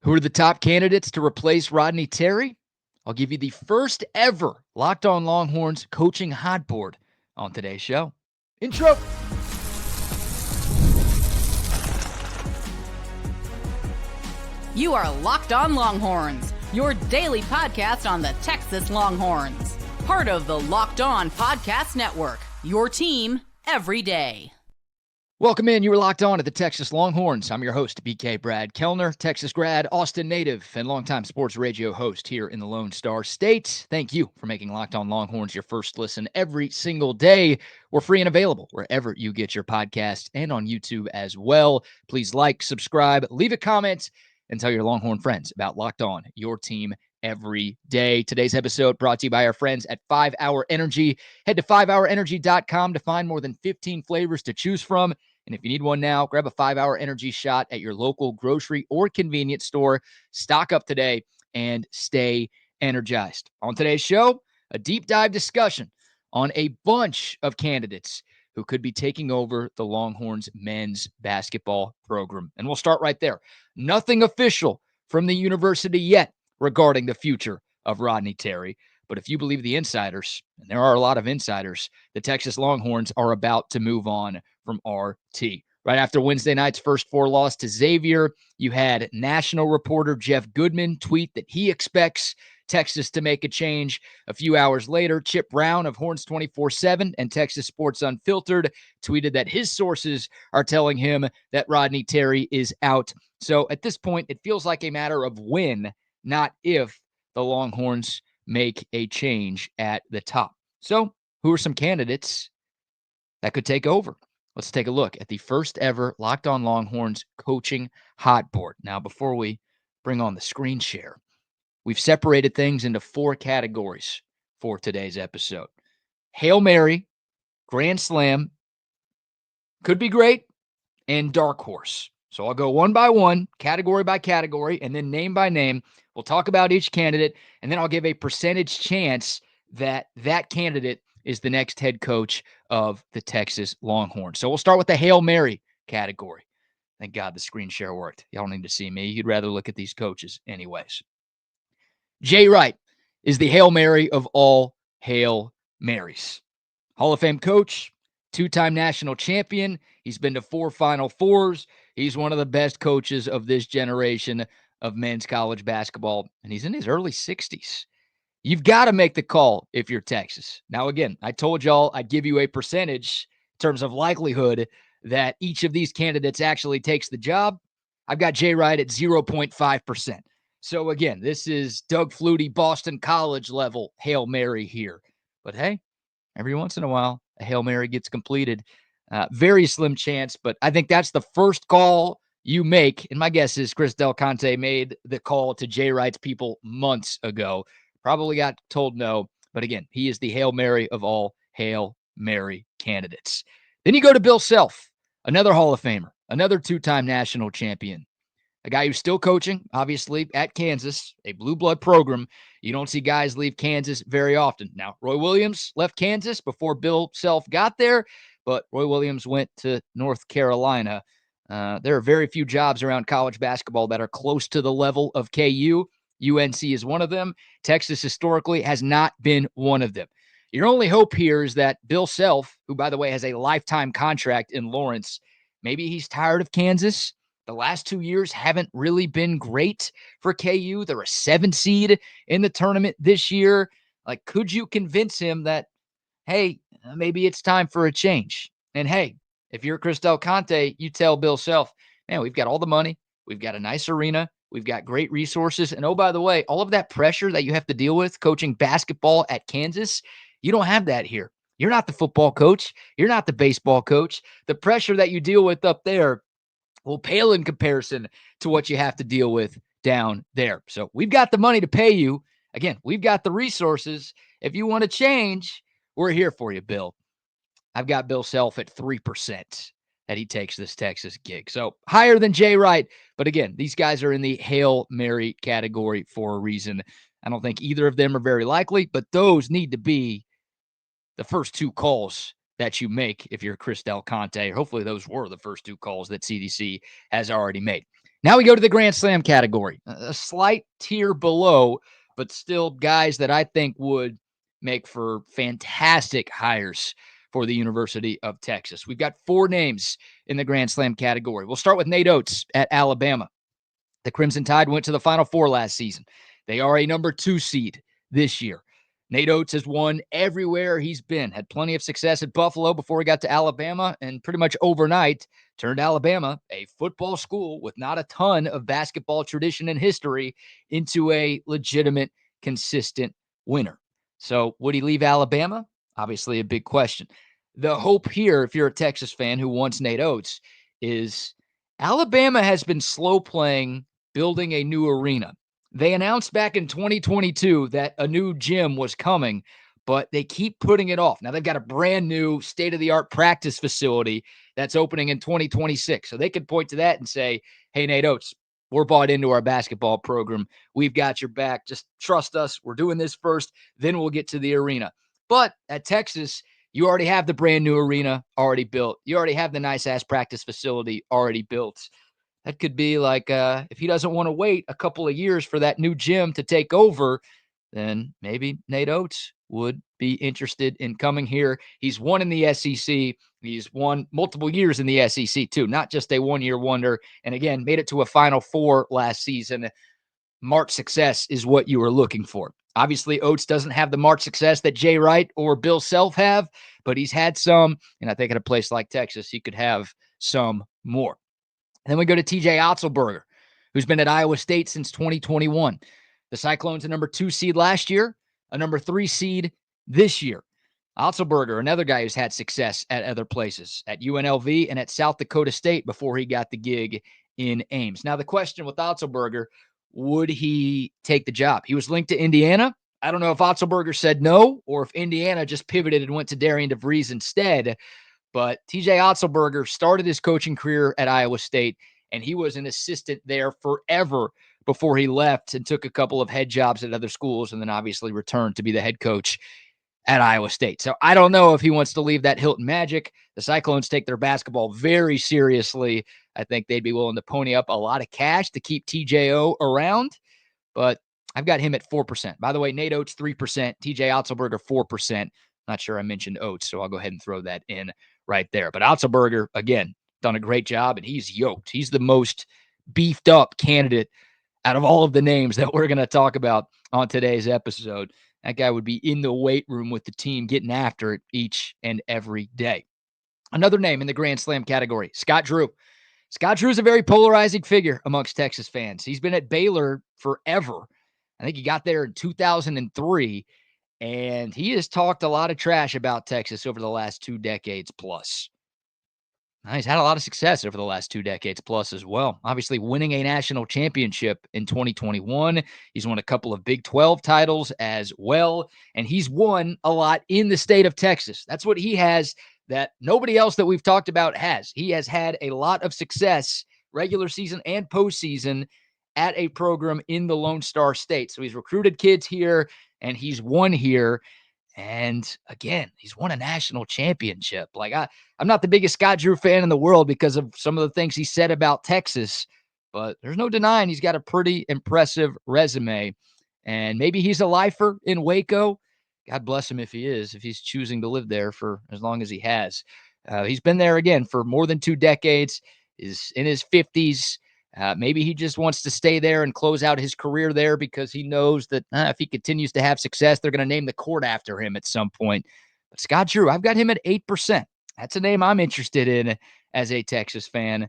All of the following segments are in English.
Who are the top candidates to replace Rodney Terry? I'll give you the first ever Locked On Longhorns coaching hot board on today's show. Intro. You are Locked On Longhorns, your daily podcast on the Texas Longhorns. Part of the Locked On Podcast Network, your team every day. Welcome in. You are locked on at the Texas Longhorns. I'm your host, BK Brad Kellner, Texas grad, Austin native, and longtime sports radio host here in the Lone Star State. Thank you for making Locked On Longhorns your first listen every single day. We're free and available wherever you get your podcasts and on YouTube as well. Please like, subscribe, leave a comment, and tell your Longhorn friends about Locked On, your team every day. Today's episode brought to you by our friends at 5 Hour Energy. Head to 5hourenergy.com to find more than 15 flavors to choose from. And if you need one now, grab a 5 Hour Energy shot at your local grocery or convenience store. Stock up today and stay energized. On today's show, a deep dive discussion on a bunch of candidates who could be taking over the Longhorns men's basketball program. And we'll start right there. Nothing official from the university yet regarding the future of Rodney Terry. But if you believe the insiders, and there are a lot of insiders, the Texas Longhorns are about to move on from RT. Right after Wednesday night's first four loss to Xavier, you had national reporter Jeff Goodman tweet that he expects Texas to make a change. A few hours later, Chip Brown of Horns 24/7 and Texas Sports Unfiltered tweeted that his sources are telling him that Rodney Terry is out. So at this point, it feels like a matter of when, not if, the Longhorns make a change at the top. So who are some candidates that could take over? Let's take a look at the first ever Locked On Longhorns coaching hot board. Now, before we bring on the screen share, we've separated things into four categories for today's episode. Hail Mary, Grand Slam, could be great, and Dark Horse. So I'll go one by one, category by category, and then name by name. We'll talk about each candidate, and then I'll give a percentage chance that that candidate is the next head coach of the Texas Longhorns. So we'll start with the Hail Mary category. Thank God the screen share worked. Y'all don't need to see me. You'd rather look at these coaches anyways. Jay Wright is the Hail Mary of all Hail Marys. Hall of Fame coach, two-time national champion. He's been to 4 Final Fours. He's one of the best coaches of this generation of men's college basketball, and he's in his early 60s. You've got to make the call if you're Texas. Now, again, I told y'all I'd give you a percentage in terms of likelihood that each of these candidates actually takes the job. I've got Jay Wright at 0.5%. So, again, this is Doug Flutie, Boston College level Hail Mary here. But, hey, every once in a while, a Hail Mary gets completed. Very slim chance, but I think that's the first call you make. And my guess is Chris Del Conte made the call to Jay Wright's people months ago. Probably got told no. But again, he is the Hail Mary of all Hail Mary candidates. Then you go to Bill Self, another Hall of Famer, another two-time national champion. A guy who's still coaching, obviously, at Kansas, a blue blood program. You don't see guys leave Kansas very often. Now, Roy Williams left Kansas before Bill Self got there, but Roy Williams went to North Carolina. There are very few jobs around college basketball that are close to the level of KU. UNC is one of them. Texas historically has not been one of them. Your only hope here is that Bill Self, who, by the way, has a lifetime contract in Lawrence, maybe he's tired of Kansas. The last 2 years haven't really been great for KU. They're a 7 seed in the tournament this year. Like, could you convince him that, hey, maybe it's time for a change? And hey, if you're Chris Del Conte, you tell Bill Self, man, we've got all the money. We've got a nice arena. We've got great resources. And oh, by the way, all of that pressure that you have to deal with coaching basketball at Kansas, you don't have that here. You're not the football coach. You're not the baseball coach. The pressure that you deal with up there will pale in comparison to what you have to deal with down there. So we've got the money to pay you. Again, we've got the resources. If you want to change, we're here for you, Bill. I've got Bill Self at 3% that he takes this Texas gig. So higher than Jay Wright. But again, these guys are in the Hail Mary category for a reason. I don't think either of them are very likely, but those need to be the first two calls that you make if you're Chris Del Conte. Hopefully those were the first two calls that CDC has already made. Now we go to the Grand Slam category, a slight tier below, but still guys that I think would make for fantastic hires for the University of Texas. We've got 4 names in the Grand Slam category. We'll start with Nate Oates at Alabama. The Crimson Tide went to the Final Four last season. They are a number 2 seed this year. Nate Oates has won everywhere he's been, had plenty of success at Buffalo before he got to Alabama, and pretty much overnight turned Alabama, a football school with not a ton of basketball tradition and history, into a legitimate, consistent winner. So would he leave Alabama? Obviously a big question. The hope here, if you're a Texas fan who wants Nate Oates, is Alabama has been slow playing building a new arena. They announced back in 2022 that a new gym was coming, but they keep putting it off. Now they've got a brand new state-of-the-art practice facility that's opening in 2026. So they could point to that and say, hey, Nate Oates, we're bought into our basketball program. We've got your back. Just trust us. We're doing this first, then we'll get to the arena. But at Texas, you already have the brand new arena already built. You already have the nice-ass practice facility already built. That could be like if he doesn't want to wait a couple of years for that new gym to take over, then maybe Nate Oates would be interested in coming here. He's won in the SEC. He's won multiple years in the SEC too, not just a one-year wonder. And again, made it to a Final Four last season. March success is what you were looking for. Obviously, Oates doesn't have the March success that Jay Wright or Bill Self have, but he's had some. And I think at a place like Texas, he could have some more. And then we go to TJ Otzelberger, who's been at Iowa State since 2021. The Cyclones a number 2 seed last year, a number 3 seed this year. Otzelberger, another guy who's had success at other places, at UNLV and at South Dakota State before he got the gig in Ames. Now, the question with Otzelberger, would he take the job? He was linked to Indiana. I don't know if Otzelberger said no or if Indiana just pivoted and went to Darian DeVries instead. But TJ Otzelberger started his coaching career at Iowa State, and he was an assistant there forever before he left and took a couple of head jobs at other schools and then obviously returned to be the head coach at Iowa State. So I don't know if he wants to leave that Hilton Magic. The Cyclones take their basketball very seriously. I think they'd be willing to pony up a lot of cash to keep TJO around, but I've got him at 4%. By the way, Nate Oates, 3%, TJ Otzelberger, 4%. Not sure I mentioned Oates, so I'll go ahead and throw that in right there. But Otzelberger, again, done a great job, and he's yoked. He's the most beefed up candidate out of all of the names that we're going to talk about on today's episode. That guy would be in the weight room with the team getting after it each and every day. Another name in the Grand Slam category, Scott Drew. Scott Drew is a very polarizing figure amongst Texas fans. He's been at Baylor forever. I think he got there in 2003, and he has talked a lot of trash about Texas over the last 2 decades plus. He's had a lot of success over the last 2 decades plus as well. Obviously, winning a national championship in 2021. He's won a couple of Big 12 titles as well, and he's won a lot in the state of Texas. That's what he has that nobody else that we've talked about has. He has had a lot of success, regular season and postseason, at a program in the Lone Star State. So he's recruited kids here, and he's won here. And again, he's won a national championship. I'm not the biggest Scott Drew fan in the world because of some of the things he said about Texas, but there's no denying he's got a pretty impressive resume. And maybe he's a lifer in Waco. God bless him if he is, if he's choosing to live there for as long as he has. He's been there again for more than 2 decades, is in his 50s. Maybe he just wants to stay there and close out his career there because he knows that if he continues to have success, they're going to name the court after him at some point. But Scott Drew, I've got him at 8%. That's a name I'm interested in as a Texas fan.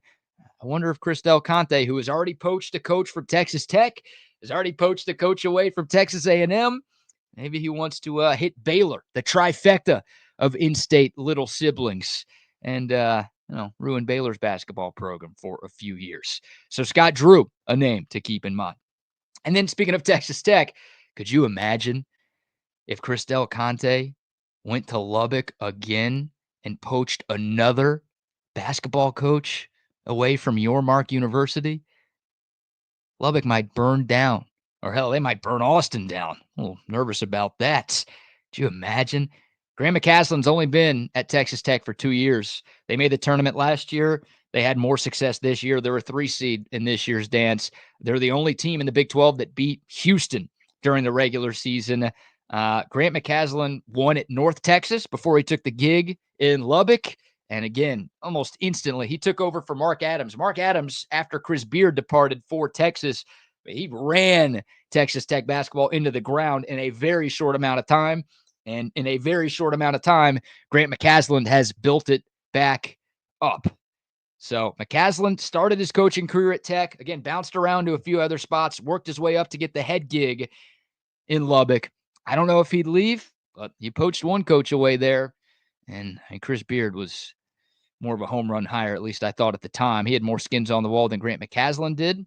I wonder if Chris Del Conte, who has already poached a coach from Texas Tech, has already poached a coach away from Texas A&M, maybe he wants to hit Baylor, the trifecta of in-state little siblings, and ruin Baylor's basketball program for a few years. So Scott Drew, a name to keep in mind. And then speaking of Texas Tech, could you imagine if Chris Del Conte went to Lubbock again and poached another basketball coach away from Yormark University? Lubbock might burn down, or hell, they might burn Austin down. A little nervous about that. Could you imagine? Graham McCaslin's only been at Texas Tech for 2 years. They made the tournament last year. They had more success this year. They're a 3 seed in this year's dance. They're the only team in the Big 12 that beat Houston during the regular season. Grant McCasland won at North Texas before he took the gig in Lubbock. And again, almost instantly, he took over for Mark Adams. Mark Adams, after Chris Beard departed for Texas, he ran Texas Tech basketball into the ground in a very short amount of time. And in a very short amount of time, Grant McCasland has built it back up. So McCasland started his coaching career at Tech, again, bounced around to a few other spots, worked his way up to get the head gig in Lubbock. I don't know if he'd leave, but he poached one coach away there. And Chris Beard was more of a home run hire, at least I thought at the time. He had more skins on the wall than Grant McCasland did.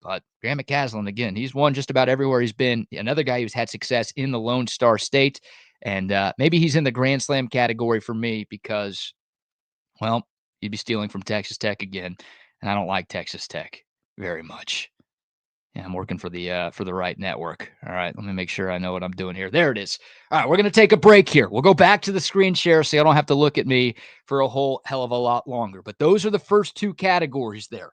But Grant McCasland, again, he's won just about everywhere he's been. Another guy who's had success in the Lone Star State. And maybe he's in the Grand Slam category for me because, well, he'd be stealing from Texas Tech again. And I don't like Texas Tech very much. Yeah, I'm working for the right network. All right, let me make sure I know what I'm doing here. There it is. All right, we're going to take a break here. We'll go back to the screen share so I don't have to look at me for a whole hell of a lot longer. But those are the first two categories there.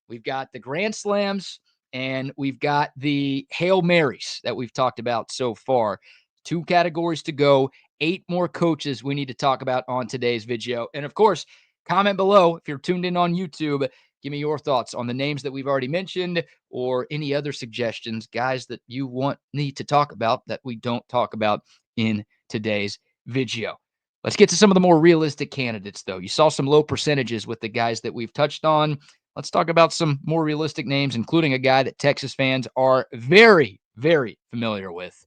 We've got the Grand Slams and we've got the Hail Marys that we've talked about so far. 2 categories to go, 8 more coaches we need to talk about on today's video. And of course, comment below if you're tuned in on YouTube. Give me your thoughts on the names that we've already mentioned or any other suggestions, guys that you want me to talk about that we don't talk about in today's video. Let's get to some of the more realistic candidates, though. You saw some low percentages with the guys that we've touched on. Let's talk about some more realistic names, including a guy that Texas fans are very, very familiar with.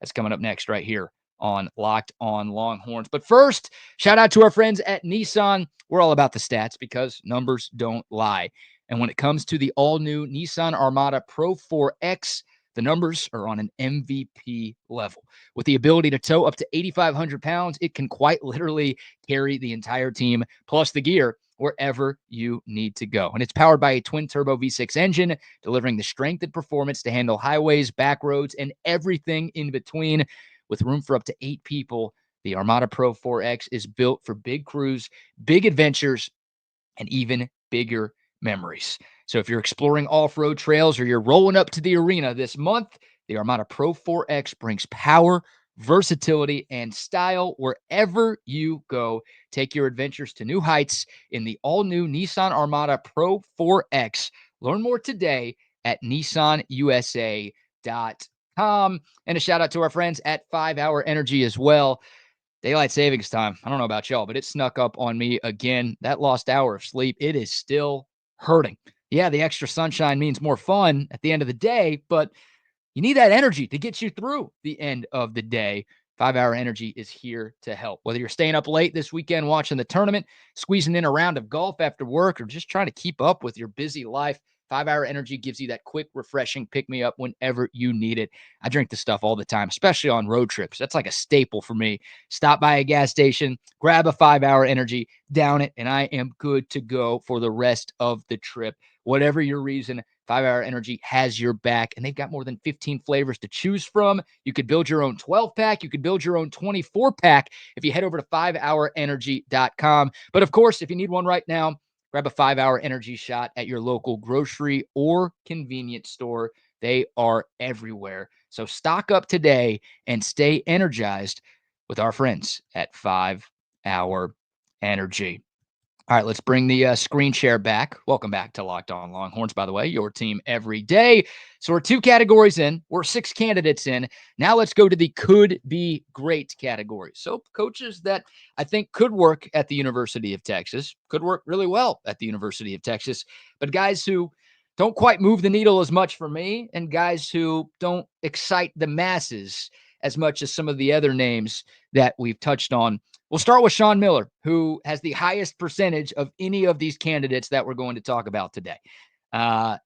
That's coming up next right here on Locked On Longhorns. But first, shout out to our friends at Nissan. We're all about the stats because numbers don't lie. And when it comes to the all-new Nissan Armada Pro 4X, the numbers are on an MVP level. With the ability to tow up to 8,500 pounds, it can quite literally carry the entire team, plus the gear, wherever you need to go. And it's powered by a twin-turbo V6 engine, delivering the strength and performance to handle highways, back roads, and everything in between. With room for up to 8 people, the Armada Pro 4X is built for big crews, big adventures, and even bigger memories. So if you're exploring off-road trails or you're rolling up to the arena this month, the Armada Pro 4X brings power, versatility, and style wherever you go. Take your adventures to new heights in the all-new Nissan Armada Pro 4X. Learn more today at nissanusa.com. And a shout out to our friends at 5 Hour Energy as well. Daylight savings time. I don't know about y'all, but it snuck up on me again. That lost hour of sleep, it is still hurting. Yeah, the extra sunshine means more fun at the end of the day, but you need that energy to get you through the end of the day. 5 Hour Energy is here to help. Whether you're staying up late this weekend watching the tournament, squeezing in a round of golf after work, or just trying to keep up with your busy life, 5 Hour Energy gives you that quick, refreshing pick-me-up whenever you need it. I drink this stuff all the time, especially on road trips. That's like a staple for me. Stop by a gas station, grab a 5 Hour Energy, down it, and I am good to go for the rest of the trip. Whatever your reason, 5 Hour Energy has your back, and they've got more than 15 flavors to choose from. You could build your own 12-pack. You could build your own 24-pack if you head over to 5hourenergy.com. But, of course, if you need one right now, grab a 5 Hour Energy shot at your local grocery or convenience store. They are everywhere. So stock up today and stay energized with our friends at 5 Hour Energy. All right, let's bring the screen share back. Welcome back to Locked On Longhorns, by the way, your team every day. So we're 2 categories in. We're 6 candidates in. Now let's go to the could be great category. So coaches that I think could work at the University of Texas, could work really well at the University of Texas, but guys who don't quite move the needle as much for me and guys who don't excite the masses as much as some of the other names that we've touched on. We'll start with Sean Miller, who has the highest percentage of any of these candidates that we're going to talk about today.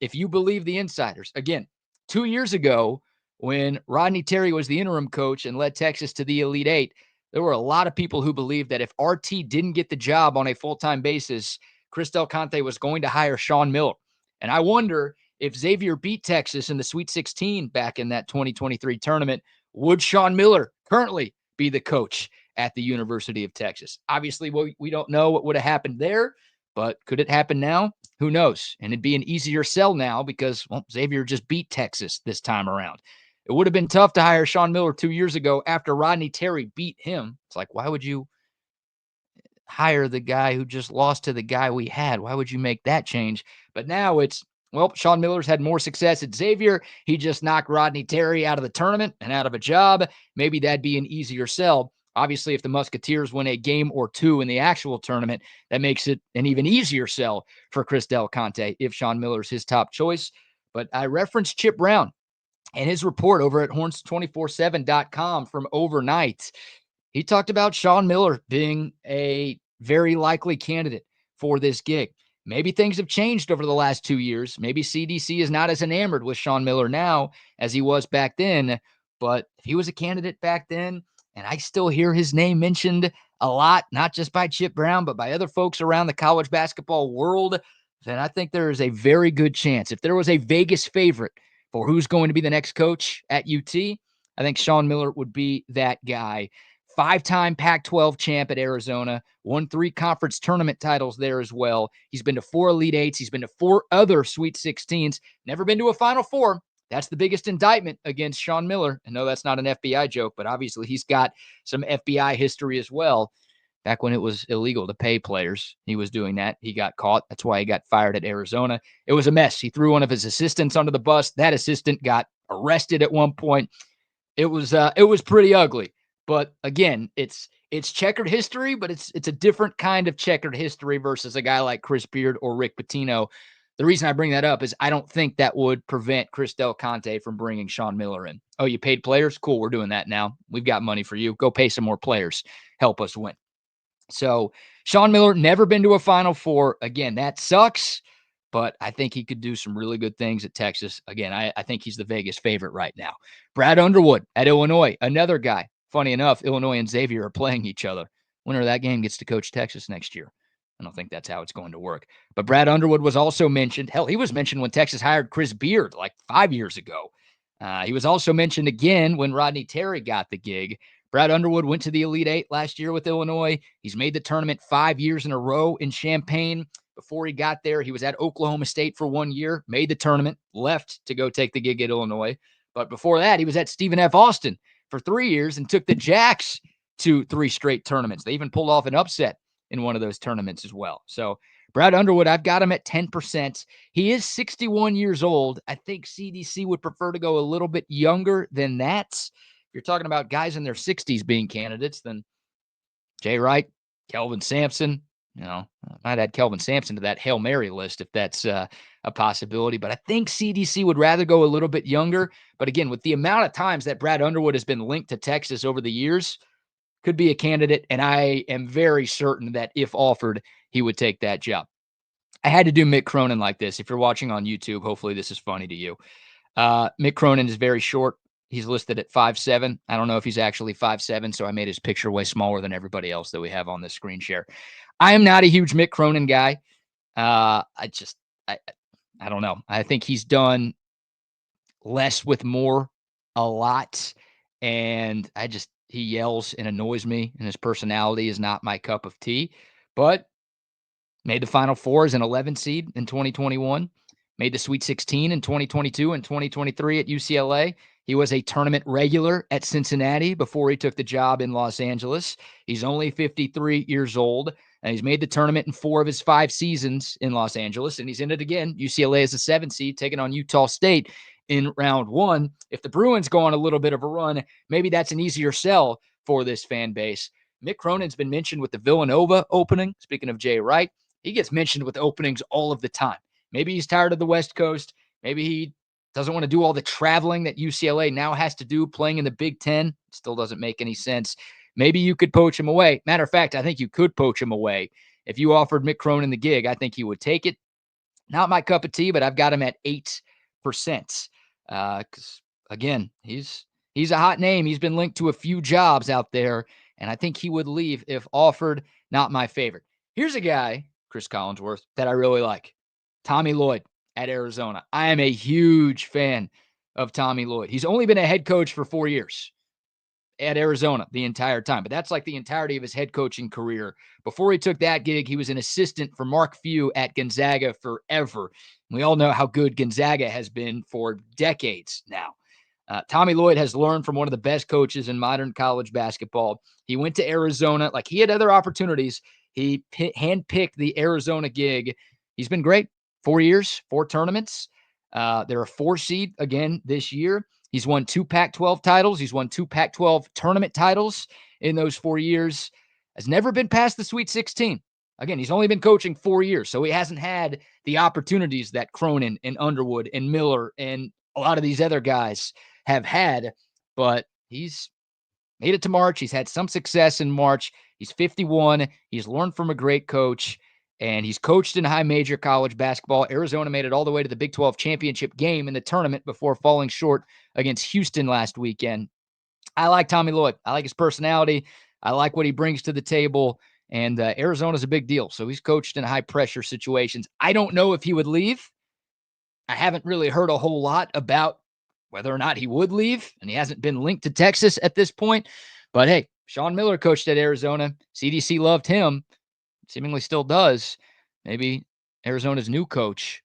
If you believe the insiders, again, 2 years ago, when Rodney Terry was the interim coach and led Texas to the Elite Eight, there were a lot of people who believed that if RT didn't get the job on a full-time basis, Chris Del Conte was going to hire Sean Miller. And I wonder if Xavier beat Texas in the Sweet 16 back in that 2023 tournament, would Sean Miller currently be the coach at the University of Texas? Obviously, we don't know what would have happened there, But could it happen now? Who knows? And it'd be an easier sell now because, well, Xavier just beat Texas this time around. It would have been tough to hire Sean Miller 2 years ago after Rodney Terry beat him. It's like, why would you hire the guy who just lost to the guy we had? Why would you make that change? But now it's, well, Sean Miller's had more success at Xavier. He just knocked Rodney Terry out of the tournament and out of a job. Maybe that'd be an easier sell. Obviously, if the Musketeers win a game or two in the actual tournament, that makes it an even easier sell for Chris Del Conte if Sean Miller's his top choice. But I referenced Chip Brown and his report over at horns247.com from overnight. He talked about Sean Miller being a very likely candidate for this gig. Maybe things have changed over the last 2 years. Maybe CDC is not as enamored with Sean Miller now as he was back then. But if he was a candidate back then, and I still hear his name mentioned a lot, not just by Chip Brown, but by other folks around the college basketball world, then I think there is a very good chance. If there was a Vegas favorite for who's going to be the next coach at UT, I think Sean Miller would be that guy. 5-time Pac-12 champ at Arizona, won 3 conference tournament titles there as well. He's been to 4 Elite Eights. He's been to 4 other Sweet 16s, never been to a Final Four. That's the biggest indictment against Sean Miller. I know that's not an FBI joke, but obviously he's got some FBI history as well. Back when it was illegal to pay players, he was doing that. He got caught. That's why he got fired at Arizona. It was a mess. He threw one of his assistants under the bus. That assistant got arrested at one point. It was pretty ugly. But again, it's checkered history, but it's a different kind of checkered history versus a guy like Chris Beard or Rick Pitino. The reason I bring that up is I don't think that would prevent Chris Del Conte from bringing Sean Miller in. Oh, you paid players? Cool, we're doing that now. We've got money for you. Go pay some more players. Help us win. So Sean Miller, never been to a Final Four. Again, that sucks, but I think he could do some really good things at Texas. Again, I think he's the Vegas favorite right now. Brad Underwood at Illinois, another guy. Funny enough, Illinois and Xavier are playing each other. Winner of that game gets to coach Texas next year. I don't think that's how it's going to work. But Brad Underwood was also mentioned. Hell, he was mentioned when Texas hired Chris Beard like 5 years ago. He was also mentioned again when Rodney Terry got the gig. Brad Underwood went to the Elite Eight last year with Illinois. He's made the tournament 5 years in a row in Champaign. Before he got there, he was at Oklahoma State for 1 year, made the tournament, left to go take the gig at Illinois. But before that, he was at Stephen F. Austin for 3 years and took the Jacks to 3 straight tournaments. They even pulled off an upset in one of those tournaments as well. So Brad Underwood, I've got him at 10%. He is 61 years old. I think CDC would prefer to go a little bit younger than that. If you're talking about guys in their 60s being candidates, then Jay Wright, Kelvin Sampson, I might add Kelvin Sampson to that Hail Mary list if that's a possibility. But I think CDC would rather go a little bit younger. But again, with the amount of times that Brad Underwood has been linked to Texas over the years, could be a candidate. And I am very certain that if offered, he would take that job. I had to do Mick Cronin like this. If you're watching on YouTube, hopefully this is funny to you. Mick Cronin is very short. He's listed at 5'7". I don't know if he's actually 5'7", so I made his picture way smaller than everybody else that we have on this screen share. I am not a huge Mick Cronin guy. I don't know. I think he's done less with more a lot, and he yells and annoys me, and his personality is not my cup of tea. But made the Final Four as an 11 seed in 2021. Made the Sweet 16 in 2022 and 2023 at UCLA. He was a tournament regular at Cincinnati before he took the job in Los Angeles. He's only 53 years old, and he's made the tournament in 4 of his 5 seasons in Los Angeles, and he's in it again. UCLA is a 7 seed, taking on Utah State in round 1. If the Bruins go on a little bit of a run, maybe that's an easier sell for this fan base. Mick Cronin's been mentioned with the Villanova opening. Speaking of Jay Wright, he gets mentioned with openings all of the time. Maybe he's tired of the West Coast. Maybe he doesn't want to do all the traveling that UCLA now has to do playing in the Big Ten. Still doesn't make any sense. Maybe you could poach him away. Matter of fact, I think you could poach him away. If you offered Mick Cronin the gig, I think he would take it. Not my cup of tea, but I've got him at 8%. Because, again, he's a hot name. He's been linked to a few jobs out there, and I think he would leave if offered. Not my favorite. Here's a guy, Chris Collinsworth, that I really like. Tommy Lloyd at Arizona. I am a huge fan of Tommy Lloyd. He's only been a head coach for 4 years. at Arizona the entire time, but that's like the entirety of his head coaching career. Before he took that gig, he was an assistant for Mark Few at Gonzaga forever. We all know how good Gonzaga has been for decades now. Tommy Lloyd has learned from one of the best coaches in modern college basketball. He went to Arizona. Like, he had other opportunities. He handpicked the Arizona gig. He's been great. 4 years, 4 tournaments. They're a 4 seed again this year. He's won 2 Pac-12 titles. He's won 2 Pac-12 tournament titles in those 4 years. Has never been past the Sweet 16. Again, he's only been coaching 4 years, so he hasn't had the opportunities that Cronin and Underwood and Miller and a lot of these other guys have had, but he's made it to March. He's had some success in March. He's 51. He's learned from a great coach, and he's coached in high major college basketball. Arizona made it all the way to the Big 12 championship game in the tournament before falling short against Houston last weekend. I like Tommy Lloyd. I like his personality. I like what he brings to the table, and Arizona's a big deal. So he's coached in high-pressure situations. I don't know if he would leave. I haven't really heard a whole lot about whether or not he would leave, and he hasn't been linked to Texas at this point. But hey, Sean Miller coached at Arizona. CDC loved him, seemingly still does. Maybe Arizona's new coach,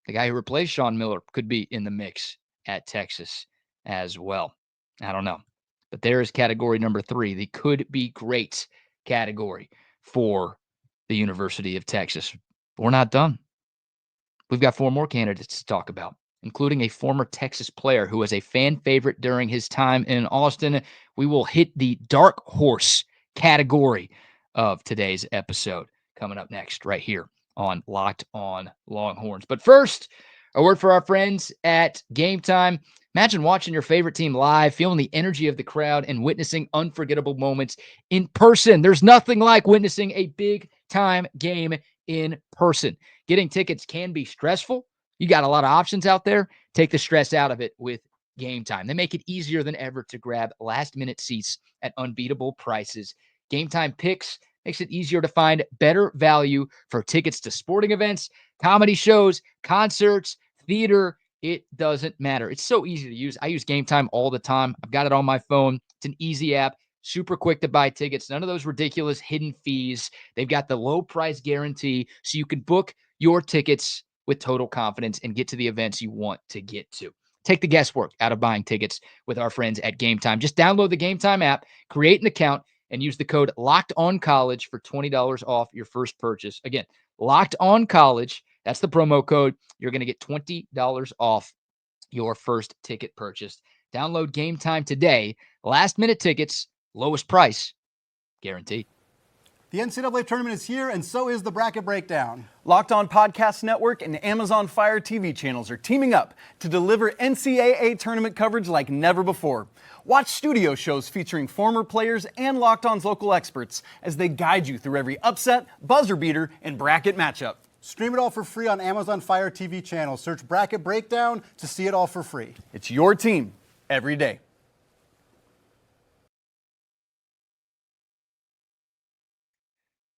the guy who replaced Sean Miller, could be in the mix at Texas as well. I don't know. But there is category number 3, the could be great category for the University of Texas. But we're not done. We've got 4 more candidates to talk about, including a former Texas player who was a fan favorite during his time in Austin. We will hit the dark horse category of today's episode coming up next right here on Locked On Longhorns. But first, a word for our friends at Game Time. Imagine watching your favorite team live, feeling the energy of the crowd, and witnessing unforgettable moments in person. There's nothing like witnessing a big-time game in person. Getting tickets can be stressful. You got a lot of options out there. Take the stress out of it with Game Time. They make it easier than ever to grab last-minute seats at unbeatable prices. Game Time Picks makes it easier to find better value for tickets to sporting events, comedy shows, concerts, theater. It doesn't matter. It's so easy to use. I use Game Time all the time. I've got it on my phone. It's an easy app. Super quick to buy tickets. None of those ridiculous hidden fees. They've got the low price guarantee, so you can book your tickets with total confidence and get to the events you want to get to. Take the guesswork out of buying tickets with our friends at Game Time. Just download the Game Time app, create an account, and use the code LOCKEDONCOLLEGE for $20 off your first purchase. Again, LOCKEDONCOLLEGE. That's the promo code. You're going to get $20 off your first ticket purchase. Download Game Time today. Last-minute tickets, lowest price, guaranteed. The NCAA tournament is here, and so is the Bracket Breakdown. Locked On Podcast Network and Amazon Fire TV channels are teaming up to deliver NCAA tournament coverage like never before. Watch studio shows featuring former players and Locked On's local experts as they guide you through every upset, buzzer beater, and bracket matchup. Stream it all for free on Amazon Fire TV channel. Search Bracket Breakdown to see it all for free. It's your team every day.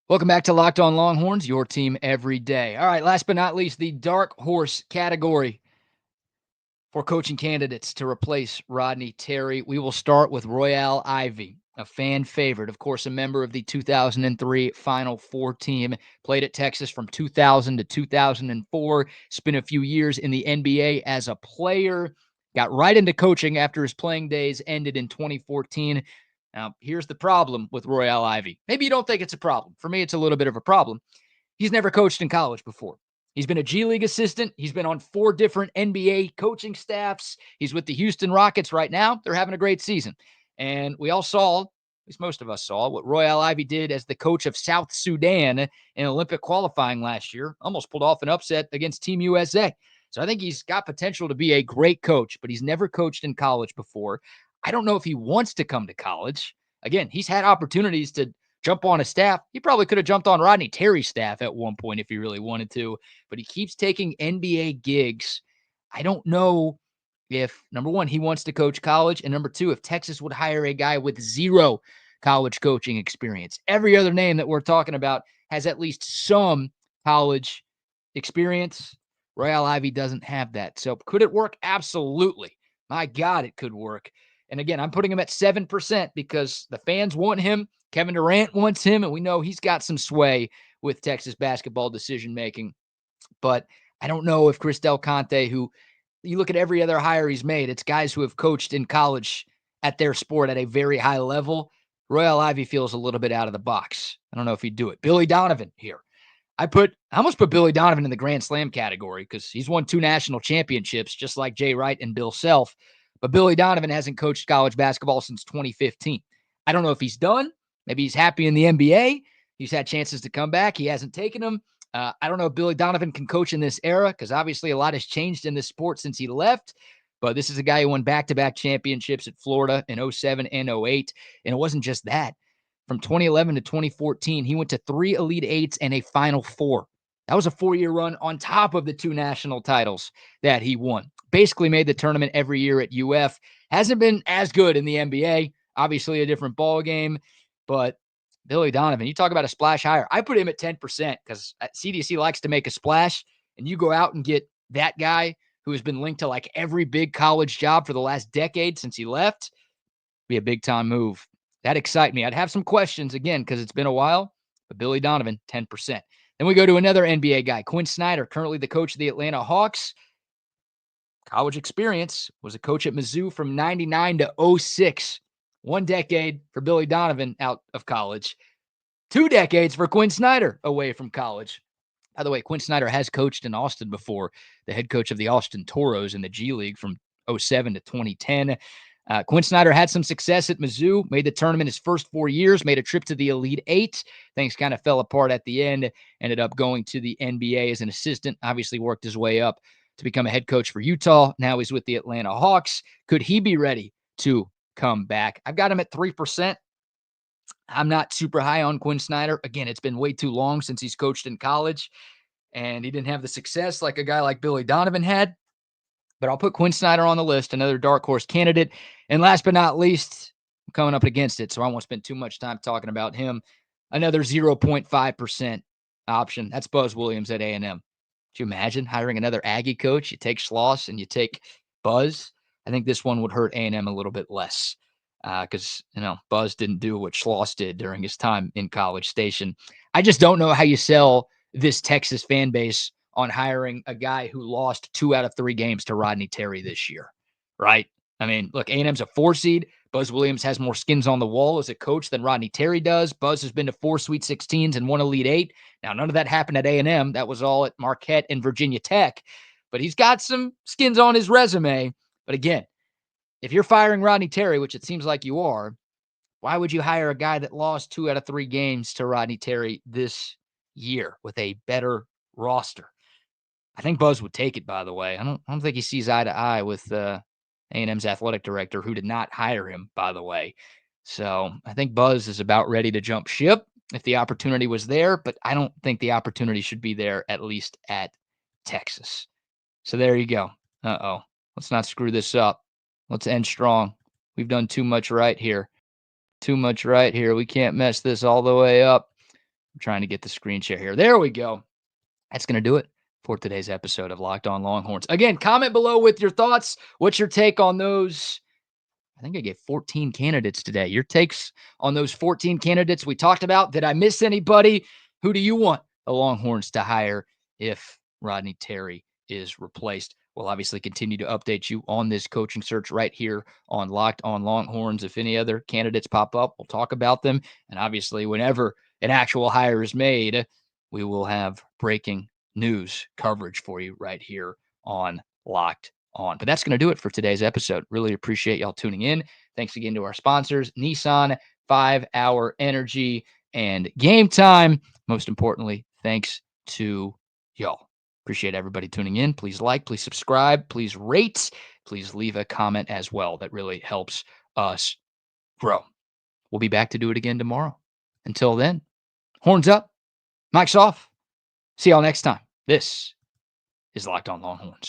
Welcome back to Locked On Longhorns, your team every day. All right, last but not least, the dark horse category for coaching candidates to replace Rodney Terry. We will start with Royale Ivey, a fan favorite, of course, a member of the 2003 Final Four team, played at Texas from 2000 to 2004, spent a few years in the NBA as a player, got right into coaching after his playing days ended in 2014. Now, here's the problem with Royale Ivey. Maybe you don't think it's a problem. For me, it's a little bit of a problem. He's never coached in college before. He's been a G League assistant. He's been on 4 different NBA coaching staffs. He's with the Houston Rockets right now. They're having a great season. And we all saw, at least most of us saw, what Royale Ivey did as the coach of South Sudan in Olympic qualifying last year. Almost pulled off an upset against Team USA. So I think he's got potential to be a great coach, but he's never coached in college before. I don't know if he wants to come to college. Again, he's had opportunities to jump on a staff. He probably could have jumped on Rodney Terry's staff at one point if he really wanted to, but he keeps taking NBA gigs. I don't know if, number one, he wants to coach college, and number two, if Texas would hire a guy with 0 college coaching experience. Every other name that we're talking about has at least some college experience. Royale Ivey doesn't have that. So could it work? Absolutely. My God, it could work. And again, I'm putting him at 7% because the fans want him. Kevin Durant wants him, and we know he's got some sway with Texas basketball decision-making. But I don't know if Chris Del Conte, who you look at every other hire he's made, it's guys who have coached in college at their sport at a very high level. Royal Ivy feels a little bit out of the box. I don't know if he'd do it. Billy Donovan here. I almost put Billy Donovan in the Grand Slam category because he's won 2 national championships, just like Jay Wright and Bill Self. But Billy Donovan hasn't coached college basketball since 2015. I don't know if he's done. Maybe he's happy in the NBA. He's had chances to come back. He hasn't taken them. I don't know if Billy Donovan can coach in this era because obviously a lot has changed in this sport since he left. But this is a guy who won back-to-back championships at Florida in 07 and 08. And it wasn't just that. From 2011 to 2014, he went to 3 Elite Eights and a Final Four. That was a 4-year run on top of the 2 national titles that he won. Basically made the tournament every year at UF. Hasn't been as good in the NBA. Obviously a different ball game. But Billy Donovan, you talk about a splash hire. I put him at 10% because CDC likes to make a splash. And you go out and get that guy who has been linked to like every big college job for the last decade since he left. Be a big-time move. That excites me. I'd have some questions, again, because it's been a while, but Billy Donovan, 10%. Then we go to another NBA guy, Quinn Snyder, currently the coach of the Atlanta Hawks. College experience, was a coach at Mizzou from 99 to 06. 1 decade for Billy Donovan out of college. 2 decades for Quinn Snyder away from college. By the way, Quinn Snyder has coached in Austin before, the head coach of the Austin Toros in the G League from 07 to 2010. Quinn Snyder had some success at Mizzou, made the tournament his first 4 years, made a trip to the Elite Eight. Things kind of fell apart at the end, ended up going to the NBA as an assistant, obviously worked his way up to become a head coach for Utah. Now he's with the Atlanta Hawks. Could he be ready to come back? I've got him at 3%. I'm not super high on Quinn Snyder. Again, it's been way too long since he's coached in college, and he didn't have the success like a guy like Billy Donovan had. But I'll put Quinn Snyder on the list, another dark horse candidate. And last but not least, I'm coming up against it, so I won't spend too much time talking about him. Another 0.5% option. That's Buzz Williams at A&M. Could you imagine hiring another Aggie coach? You take Schloss and you take Buzz. I think this one would hurt A&M a little bit less because, Buzz didn't do what Schloss did during his time in College Station. I just don't know how you sell this Texas fan base on hiring a guy who lost 2 out of 3 games to Rodney Terry this year, right? I mean, look, A&M's a 4 seed. Buzz Williams has more skins on the wall as a coach than Rodney Terry does. Buzz has been to 4 Sweet 16s and 1 Elite 8. Now, none of that happened at A&M. That was all at Marquette and Virginia Tech. But he's got some skins on his resume. But again, if you're firing Rodney Terry, which it seems like you are, why would you hire a guy that lost 2 out of 3 games to Rodney Terry this year with a better roster? I think Buzz would take it, by the way. I don't think he sees eye to eye with A&M's athletic director, who did not hire him, by the way. So I think Buzz is about ready to jump ship if the opportunity was there, but I don't think the opportunity should be there, at least at Texas. So there you go. Let's not screw this up. Let's end strong. We've done too much right here. We can't mess this all the way up. I'm trying to get the screen share here. There we go. That's going to do it for today's episode of Locked On Longhorns. Again, comment below with your thoughts. What's your take on those? I think I gave 14 candidates today. Your takes on those 14 candidates we talked about. Did I miss anybody? Who do you want the Longhorns to hire if Rodney Terry is replaced? We'll obviously continue to update you on this coaching search right here on Locked On Longhorns. If any other candidates pop up, we'll talk about them. And obviously, whenever an actual hire is made, we will have breaking news coverage for you right here on Locked On. But that's going to do it for today's episode. Really appreciate y'all tuning in. Thanks again to our sponsors, Nissan, 5 Hour Energy, and Game Time. Most importantly, thanks to y'all. Appreciate everybody tuning in. Please like, please subscribe, please rate, please leave a comment as well. That really helps us grow. We'll be back to do it again tomorrow. Until then, horns up, mics off. See y'all next time. This is Locked On Longhorns.